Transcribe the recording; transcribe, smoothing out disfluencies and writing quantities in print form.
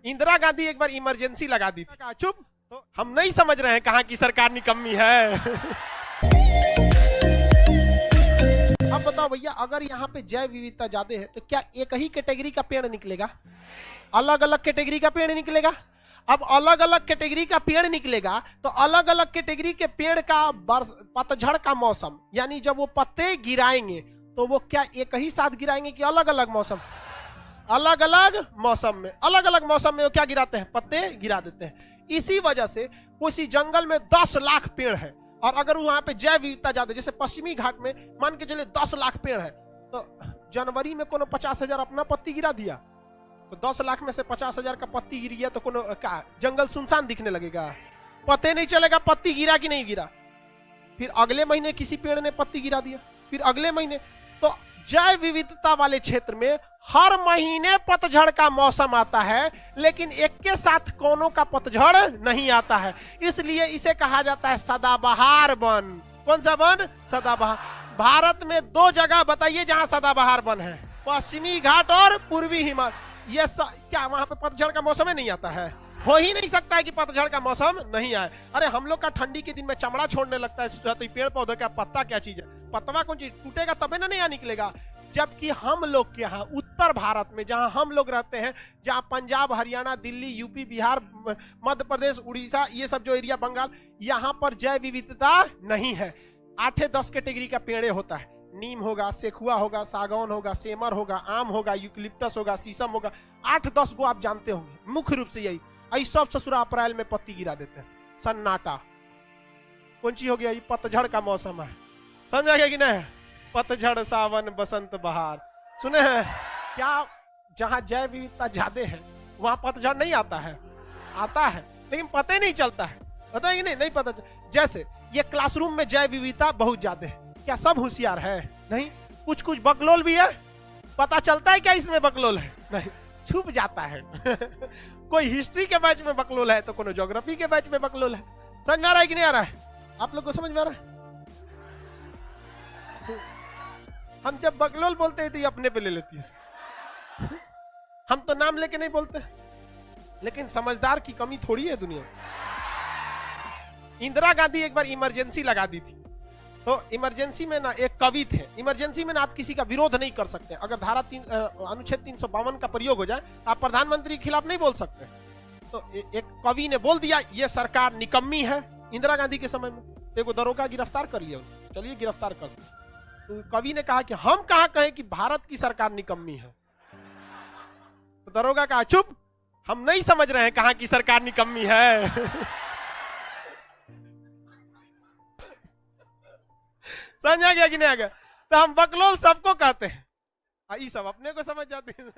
इंदिरा गांधी एक बार इमरजेंसी लगा दी थी। चुप, तो हम नहीं समझ रहे हैं कहां की सरकार निकम्मी है। अब बताओ भैया, अगर यहाँ पे जैव विविधता ज्यादा है तो क्या एक ही कैटेगरी का पेड़ निकलेगा? अलग अलग कैटेगरी का पेड़ निकलेगा। अब अलग अलग कैटेगरी का पेड़ निकलेगा तो अलग अलग कैटेगरी के पेड़ का पतझड़ का मौसम, यानी जब वो पत्ते गिराएंगे तो वो क्या एक ही साथ गिराएंगे कि अलग अलग मौसम? अलग अलग मौसम में, अलग अलग मौसम में वो क्या गिराते हैं? पत्ते गिरा देते हैं। इसी वजह से किसी जंगल में 10 लाख पेड़ है और अगर वहां पे जैव विविधता ज्यादा, जैसे पश्चिमी घाट में मान के चले 10 लाख पेड़ है, तो जनवरी में कोनो 50,000 अपना पत्ती गिरा दिया तो 10 लाख में से 50,000 का पत्ती गिर गया तो कोनो का जंगल सुनसान दिखने लगेगा? पता नहीं चलेगा पत्ती गिरा कि नहीं गिरा। फिर अगले महीने किसी पेड़ ने पत्ती गिरा दिया, फिर अगले महीने। तो जैव विविधता वाले क्षेत्र में हर महीने पतझड़ का मौसम आता है, लेकिन एक के साथ कोनों का पतझड़ नहीं आता है। इसलिए इसे कहा जाता है सदाबहार वन। कौन सा वन? सदाबहार। भारत में 2 जगह बताइए जहां सदाबहार वन है, पश्चिमी घाट और पूर्वी हिमालय। ये क्या वहां पे पतझड़ का मौसम ही नहीं आता है? हो ही नहीं सकता है कि पतझड़ का मौसम नहीं आए। अरे हम लोग का ठंडी के दिन में चमड़ा छोड़ने लगता है, तो पेड़ पौधे का पत्ता क्या चीज है? पत्ता कौन चीज? टूटेगा तबे ना नया निकलेगा। जबकि हम लोग के यहाँ उत्तर भारत में जहां हम लोग रहते हैं, जहां पंजाब, हरियाणा, दिल्ली, यूपी, बिहार, मध्य प्रदेश, उड़ीसा, ये सब जो एरिया, बंगाल, यहाँ पर जैव विविधता नहीं है। 8-10 कैटेगरी का पेड़ होता है। नीम होगा, सेखुआ होगा, सागौन होगा, सेमर होगा, आम होगा, यूकलिप्टस होगा, शीशम होगा। 8-10 गो आप जानते होंगे। मुख्य रूप से यही सब ससुरा अप्रैल में पत्ती गिरा देते हैं। सन्नाटा कौन ची हो गया? ये पतझड़ का मौसम है। समझ आ गया कि नहीं? पतझड़, सावन, बसंत, बहार। सुने हैं क्या? जहां जैव विविधता ज्यादा है वहां पतझड़ नहीं आता है? आता है, लेकिन पता ही नहीं चलता है। पता है कि नहीं? नहीं पता। जैसे ये क्लासरूम में जैव विविधता बहुत ज्यादा है, क्या सब होशियार है? नहीं। कुछ कुछ बकलोल भी है। पता चलता है क्या इसमें बकलोल है? नहीं, छुप जाता है। कोई हिस्ट्री के बैच में बकलोल है तो कोई ज्योग्राफी के बैच में बकलोल है। समझ में आ रहा है कि नहीं आ रहा है? आप लोग को समझ में आ रहा है? हम जब बकलोल बोलते हैं तो ये अपने पे ले लेती है। हम तो नाम लेके नहीं बोलते, लेकिन समझदार की कमी थोड़ी है दुनिया में। इंदिरा गांधी एक बार इमरजेंसी लगा दी थी। तो इमरजेंसी में ना एक कवि थे। इमरजेंसी में ना आप किसी का विरोध नहीं कर सकते। अगर अनुच्छेद 352 का प्रयोग हो जाए तो आप प्रधानमंत्री के खिलाफ नहीं बोल सकते। तो एक कवि ने बोल दिया ये सरकार निकम्मी है इंदिरा गांधी के समय में। तो एक दरोगा गिरफ्तार कर लिया, चलिए गिरफ्तार कर। तो कवि ने कहा कि हम कहां कहें कि भारत की सरकार निकम्मी है। तो दरोगा कहा चुप, हम नहीं समझ रहे हैं कहां की सरकार निकम्मी है। समझ आ गया कि नहीं आ गया? तो हम बकलोल सबको कहते हैं, ये सब अपने को समझ जाते हैं।